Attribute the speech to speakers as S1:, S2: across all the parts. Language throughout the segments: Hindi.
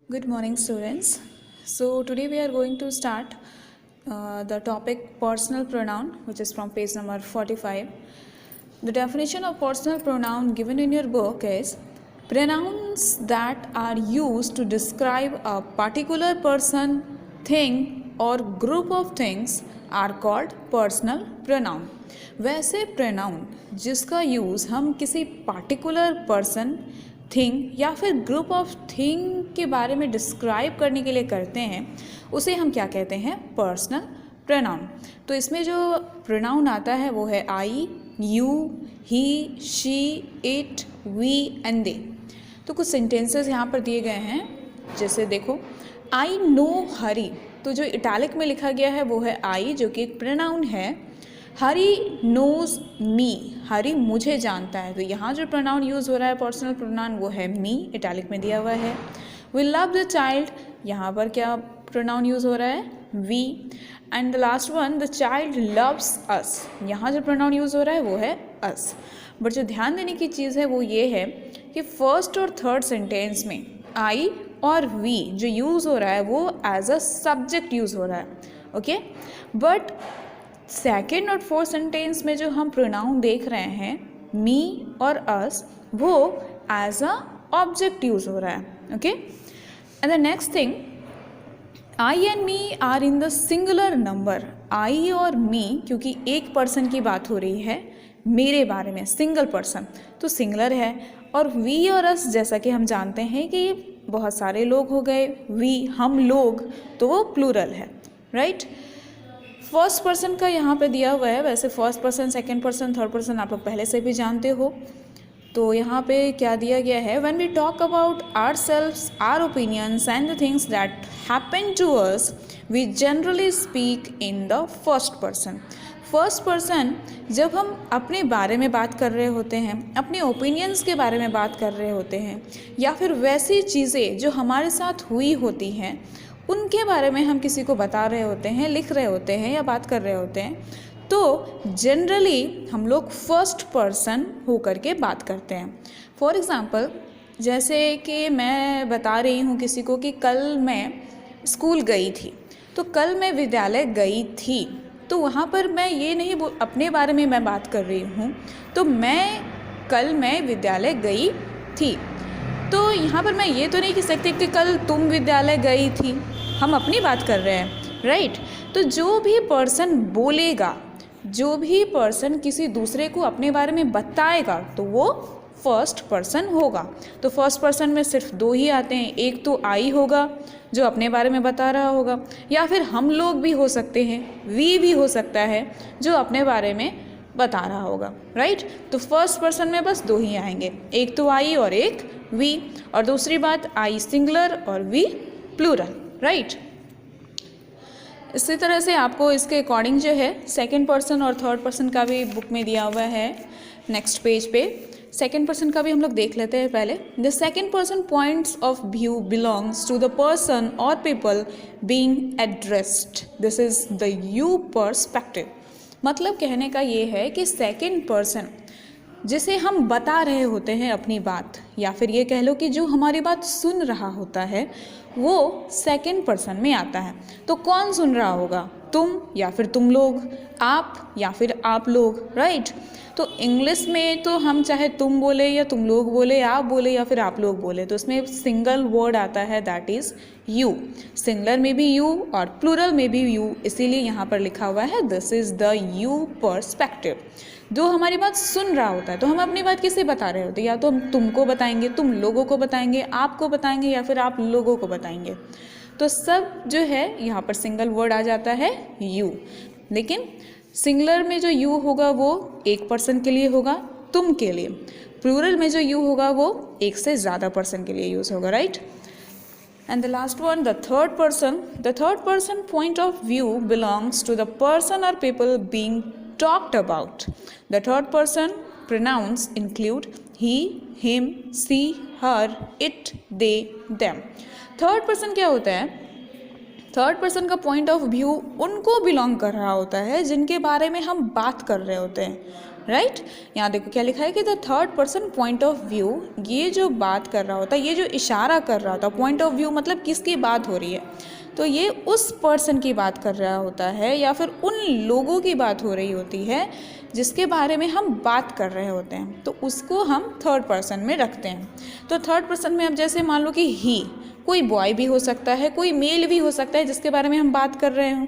S1: Good morning, students. So, today we are going to start the topic personal pronoun, which is from page number 45. The definition of personal pronoun given in your book is pronouns that are used to describe a particular person, thing, or group of things are called personal pronoun. वैसे pronoun जिसका यूज़ हम किसी particular person, थिंग या फिर ग्रुप ऑफ थिंग के बारे में डिस्क्राइब करने के लिए करते हैं उसे हम क्या कहते हैं? Personal pronoun. तो इसमें जो प्रोनाउन आता है वो है I, you, he, she, it, we and they. तो कुछ सेंटेंसेस यहाँ पर दिए गए हैं, जैसे देखो आई नो हरी। तो जो इटैलिक में लिखा गया है वो है आई, जो कि एक प्रोनाउन है। हरी नोज मी, हरी मुझे जानता है। तो यहाँ जो प्रोनाउन यूज़ हो रहा है पर्सनल प्रोनाउन वो है मी, इटैलिक में दिया हुआ है। वी लव द चाइल्ड, यहाँ पर क्या प्रोनाउन यूज़ हो रहा है? We. And the last one, the child loves us, यहाँ जो प्रोनाउन यूज़ हो रहा है वो है अस। बट जो ध्यान देने की चीज़ है वो ये है कि फर्स्ट और थर्ड सेंटेंस में आई और वी जो यूज़ हो रहा है वो एज अ सब्जेक्ट यूज़ हो रहा है, ओके। बट सेकेंड और फोर्थ सेंटेंस में जो हम प्रोनाउन देख रहे हैं मी और अस, वो एज अ ऑब्जेक्ट यूज हो रहा है, okay. And the next thing, I and me are in the singular number. I और मी, क्योंकि एक पर्सन की बात हो रही है मेरे बारे में, सिंगल पर्सन, तो सिंगुलर है। और वी और अस जैसा कि हम जानते हैं कि बहुत सारे लोग हो गए, वी हम लोग, तो वो प्लूरल है, राइट। फर्स्ट पर्सन का यहाँ पे दिया हुआ है। वैसे first person, second person, third person आप लोग पहले से भी जानते हो। तो यहाँ पे क्या दिया गया है? When we talk about ourselves, our opinions and the things that happen to us, we generally speak in the first person. First person जब हम अपने बारे में बात कर रहे होते हैं, अपने ओपिनियंस के बारे में बात कर रहे होते हैं, या फिर वैसी चीज़ें जो हमारे साथ हुई होती हैं उनके बारे में हम किसी को बता रहे होते हैं, लिख रहे होते हैं या बात कर रहे होते हैं, तो जनरली हम लोग फर्स्ट पर्सन होकर के बात करते हैं। फॉर एग्ज़ाम्पल, जैसे कि मैं बता रही हूँ किसी को कि कल मैं स्कूल गई थी, तो कल मैं विद्यालय गई थी, तो वहाँ पर मैं ये नहीं अपने बारे में मैं बात कर रही हूँ, तो कल मैं विद्यालय गई थी। तो यहाँ पर मैं ये तो नहीं कह सकती कि कल तुम विद्यालय गई थी, हम अपनी बात कर रहे हैं, राइट। तो जो भी पर्सन बोलेगा, जो भी पर्सन किसी दूसरे को अपने बारे में बताएगा, तो वो फर्स्ट पर्सन होगा। तो फर्स्ट पर्सन में सिर्फ दो ही आते हैं, एक तो आई होगा जो अपने बारे में बता रहा होगा, या फिर हम लोग भी हो सकते हैं, वी भी हो सकता है जो अपने बारे में बता रहा होगा, राइट। तो फर्स्ट पर्सन में बस दो ही आएंगे, एक तो आई और एक वी। और दूसरी बात, आई सिंगुलर और वी प्लूरल, राइट। इसी तरह से आपको इसके अकॉर्डिंग जो है सेकंड पर्सन और थर्ड पर्सन का भी बुक में दिया हुआ है। नेक्स्ट पेज पे सेकंड पर्सन का भी हम लोग देख लेते हैं पहले। The second person points of view belongs to the person और people being addressed. This is the you perspective. मतलब कहने का ये है कि सेकंड पर्सन जिसे हम बता रहे होते हैं अपनी बात, या फिर ये कह लो कि जो हमारी बात सुन रहा होता है, वो सेकंड पर्सन में आता है। तो कौन सुन रहा होगा? तुम या फिर तुम लोग, आप या फिर आप लोग, राइट। तो इंग्लिश में तो हम चाहे तुम बोले या तुम लोग बोले, आप बोले या फिर आप लोग बोले, तो इसमें सिंगल वर्ड आता है, दैट इज़ यू। सिंगुलर में भी यू और प्लूरल में भी यू, इसीलिए यहाँ पर लिखा हुआ है this is the you perspective. जो हमारी बात सुन रहा होता है, तो हम अपनी बात किसे बता रहे होते हैं? या तो हम तुमको बताएंगे, तुम लोगों को बताएंगे, आपको बताएंगे, या फिर आप लोगों को बताएंगे। तो सब जो है यहाँ पर सिंगल वर्ड आ जाता है यू। लेकिन सिंगुलर में जो यू होगा वो एक पर्सन के लिए होगा, तुम के लिए। प्लूरल में जो यू होगा वो एक से ज़्यादा पर्सन के लिए यूज़ होगा, right. And the last one, the third person point of view belongs to the person or people being talked about. The third person pronouns include he, him, she, her, it, they, them. Third person क्या होता है? थर्ड पर्सन का पॉइंट ऑफ व्यू उनको बिलोंग कर रहा होता है जिनके बारे में हम बात कर रहे होते हैं, राइट। यहाँ देखो क्या लिखा है कि the third person point of view, ये जो बात कर रहा होता है, ये जो इशारा कर रहा होता है, पॉइंट ऑफ व्यू मतलब किसकी बात हो रही है, तो ये उस पर्सन की बात कर रहा होता है या फिर उन लोगों की बात हो रही होती है जिसके बारे में हम बात कर रहे होते हैं, तो उसको हम थर्ड पर्सन में रखते हैं। तो थर्ड पर्सन में अब जैसे मान लो कि ही, कोई बॉय भी हो सकता है, कोई मेल भी हो सकता है जिसके बारे में हम बात कर रहे हों,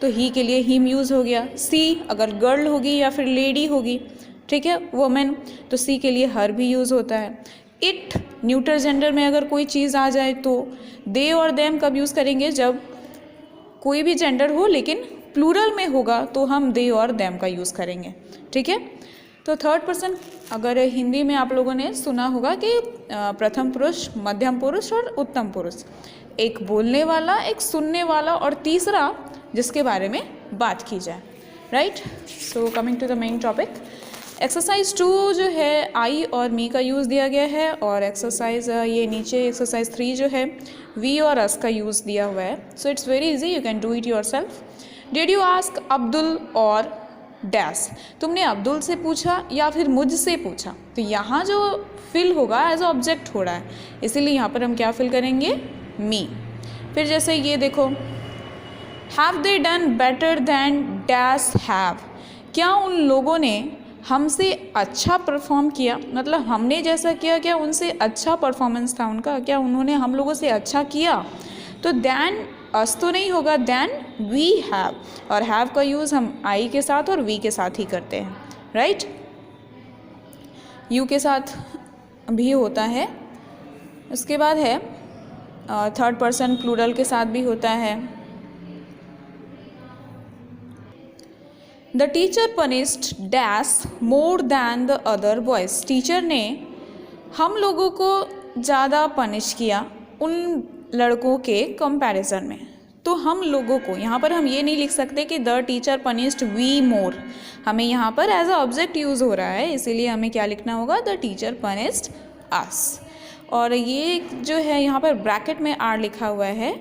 S1: तो ही के लिए हिम यूज़ हो गया। सी अगर गर्ल होगी या फिर लेडी होगी, ठीक है, वुमेन, तो सी के लिए हर भी यूज़ होता है। इट न्यूटर जेंडर में अगर कोई चीज़ आ जाए तो दे और देम कब यूज़ करेंगे, जब कोई भी जेंडर हो लेकिन प्लूरल में होगा तो हम दे और देम का यूज़ करेंगे, ठीक है। तो थर्ड पर्सन अगर हिंदी में आप लोगों ने सुना होगा कि प्रथम पुरुष, मध्यम पुरुष और उत्तम पुरुष, एक बोलने वाला, एक सुनने वाला और तीसरा जिसके बारे में बात की जाए, right. So coming to the main topic, exercise 2 जो है आई और मी का यूज़ दिया गया है, और एक्सरसाइज ये नीचे एक्सरसाइज 3 जो है वी और अस का यूज़ दिया हुआ है। So it's very easy, you can do it your self. Did you ask Abdul और डैश, तुमने अब्दुल से पूछा या फिर मुझसे पूछा, तो यहाँ जो फिल होगा एज ऑब्जेक्ट हो रहा है, इसीलिए यहाँ पर हम क्या फिल करेंगे, मी। फिर जैसे ये देखो, have they done better than dash have, क्या उन लोगों ने हमसे अच्छा परफॉर्म किया, मतलब हमने जैसा किया क्या उनसे अच्छा परफॉर्मेंस था उनका, क्या उन्होंने हम लोगों से अच्छा किया, तो दैन अस तो नहीं होगा, देन वी हैव, और हैव का यूज़ हम आई के साथ और वी के साथ ही करते हैं, राइट। यू के साथ भी होता है। उसके बाद है थर्ड पर्सन प्लूरल के साथ भी होता है। The teacher punished dash more than the other boys, teacher ने हम लोगों को ज़्यादा पनिश किया उन लड़कों के कंपैरिजन में, तो हम लोगों को यहाँ पर हम ये नहीं लिख सकते कि the teacher punished we more, हमें यहाँ पर एज अ ऑब्जेक्ट यूज़ हो रहा है, इसीलिए हमें क्या लिखना होगा, द टीचर पनिश्ड अस। और ये जो है यहाँ पर ब्रैकेट में आर लिखा हुआ है,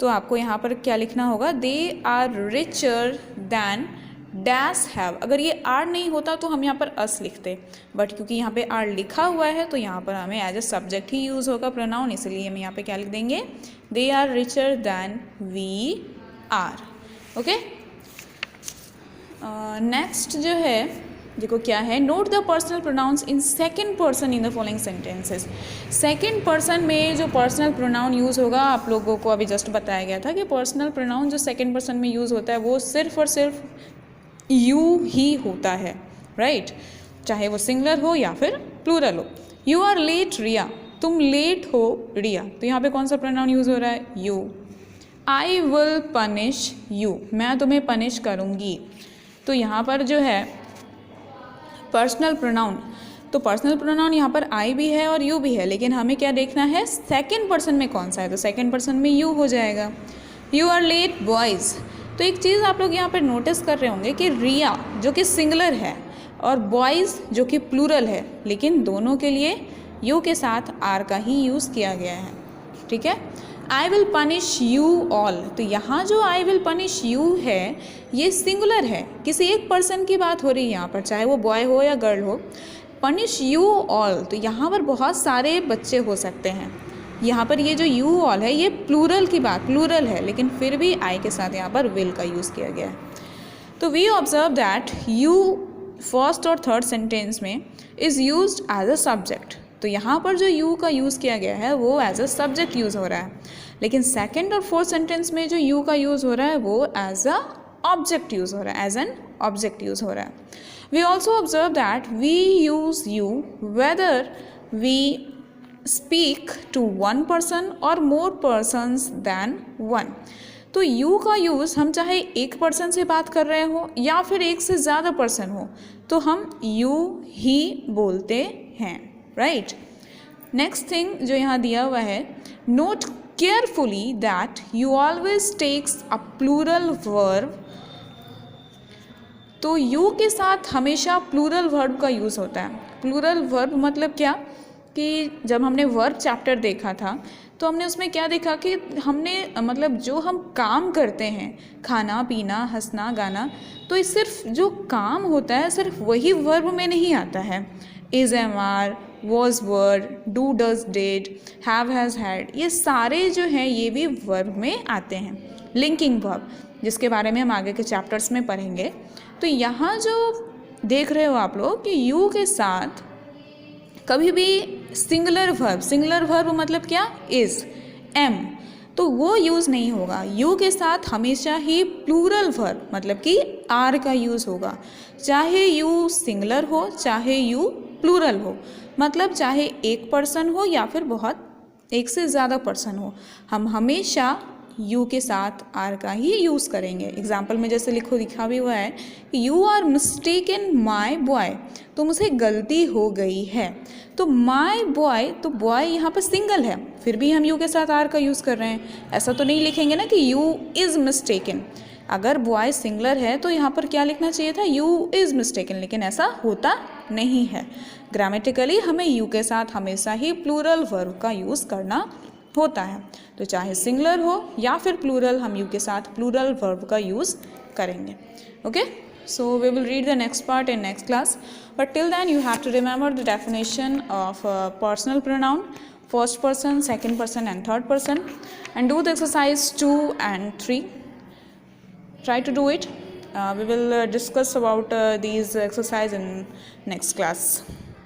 S1: तो आपको यहाँ पर क्या लिखना होगा, they are richer than dash have. अगर ये आर नहीं होता तो हम यहाँ पर अस लिखते, बट क्योंकि यहाँ पे आर लिखा हुआ है तो यहाँ पर हमें एज ए सब्जेक्ट ही यूज़ होगा प्रोनाउन, इसलिए हम यहाँ पे क्या लिख देंगे, they are richer than we are. Okay, next जो है देखो क्या है, note the personal pronouns in second person in the following sentences. Second person में जो पर्सनल प्रोनाउन यूज़ होगा, आप लोगों को अभी जस्ट बताया गया था कि पर्सनल प्रोनाउन जो सेकेंड पर्सन में यूज़ होता है वो सिर्फ और सिर्फ यू ही होता है, राइट, चाहे वो सिंगुलर हो या फिर प्लूरल हो। यू आर लेट रिया, तुम लेट हो रिया, तो यहाँ पे कौन सा प्रोनाउन यूज़ हो रहा है, you. I will punish you, मैं तुम्हें पनिश करूँगी, तो यहाँ पर जो है पर्सनल प्रोनाउन, तो पर्सनल प्रोनाउन यहाँ पर आई भी है और यू भी है, लेकिन हमें क्या देखना है, सेकेंड पर्सन में कौन सा है, तो सेकेंड पर्सन में यू हो जाएगा। यू आर लेट बॉयज़, तो एक चीज़ आप लोग यहाँ पर नोटिस कर रहे होंगे कि रिया जो कि सिंगुलर है और बॉयज़ जो कि प्लूरल है, लेकिन दोनों के लिए यू के साथ आर का ही यूज़ किया गया है, ठीक है। I will punish you all, तो यहाँ जो आई विल पनिश यू है ये सिंगुलर है, किसी एक पर्सन की बात हो रही है यहाँ पर, चाहे वो बॉय हो या गर्ल हो। पनिश यू ऑल, तो यहाँ पर बहुत सारे बच्चे हो सकते हैं, यहाँ पर ये जो यू ऑल है ये प्लूरल की बात, प्लूरल है, लेकिन फिर भी आई के साथ यहाँ पर विल का यूज़ किया गया है। तो we observe that you first और थर्ड सेंटेंस में is used as a subject, तो यहाँ पर जो यू का यूज़ किया गया है वो एज अ सब्जेक्ट यूज़ हो रहा है, लेकिन सेकेंड और फोर्थ सेंटेंस में जो यू का यूज़ हो रहा है वो एज अ ऑब्जेक्ट यूज़ हो रहा है, एज एन ऑब्जेक्ट यूज़ हो रहा है। We also observe that we use you whether we speak to one person और मोर पर्सनस दैन वन, तो यू का यूज़ हम चाहे एक पर्सन से बात कर रहे हो या फिर एक से ज़्यादा पर्सन हो तो हम यू ही बोलते हैं, राइट। नेक्स्ट थिंग जो यहाँ दिया हुआ है, note carefully that you always takes a plural verb, तो यू के साथ हमेशा प्लूरल वर्ब का यूज़ होता है। प्लूरल वर्ब मतलब क्या कि जब हमने वर्ब चैप्टर देखा था तो हमने उसमें क्या देखा कि हमने मतलब जो हम काम करते हैं, खाना पीना हंसना गाना, तो ये सिर्फ जो काम होता है सिर्फ वही वर्ब में नहीं आता है। Is am are, was were, do does did, have has had, ये सारे जो हैं ये भी वर्ब में आते हैं, लिंकिंग वर्ब, जिसके बारे में हम आगे के चैप्टर्स में पढ़ेंगे। तो यहाँ जो देख रहे हो आप लोग कि यू के साथ कभी भी सिंगुलर वर्ब मतलब क्या, इज़, एम, तो वो यूज़ नहीं होगा। यू के साथ हमेशा ही प्लूरल वर्ब मतलब कि आर का यूज़ होगा, चाहे यू सिंगुलर हो चाहे यू प्लूरल हो, मतलब चाहे एक पर्सन हो या फिर बहुत एक से ज़्यादा पर्सन हो, हम हमेशा यू के साथ आर का ही यूज़ करेंगे। एग्जाम्पल में जैसे लिखा भी हुआ है कि you are mistaken my boy, तो मुझे गलती हो गई है। तो माई बॉय, तो बॉय यहाँ पर सिंगल है, फिर भी हम यू के साथ आर का यूज़ कर रहे हैं। ऐसा तो नहीं लिखेंगे ना कि यू इज़ मिस्टेकन, अगर बॉय सिंगलर है तो यहाँ पर क्या लिखना चाहिए था, यू इज़ मिस्टेकन, लेकिन ऐसा होता नहीं है। ग्रामेटिकली हमें यू के साथ हमेशा ही प्लूरल वर्ब का यूज़ करना होता है। तो चाहे सिंगुलर हो या फिर प्लूरल, हम यू के साथ प्लूरल वर्ब का यूज़ करेंगे। Okay, so we will read the next part in next class, but till then you have to remember the definition of personal pronoun, first person, second person and third person, and do the exercise 2 and 3. Try to do it. We will discuss about these exercise in next class.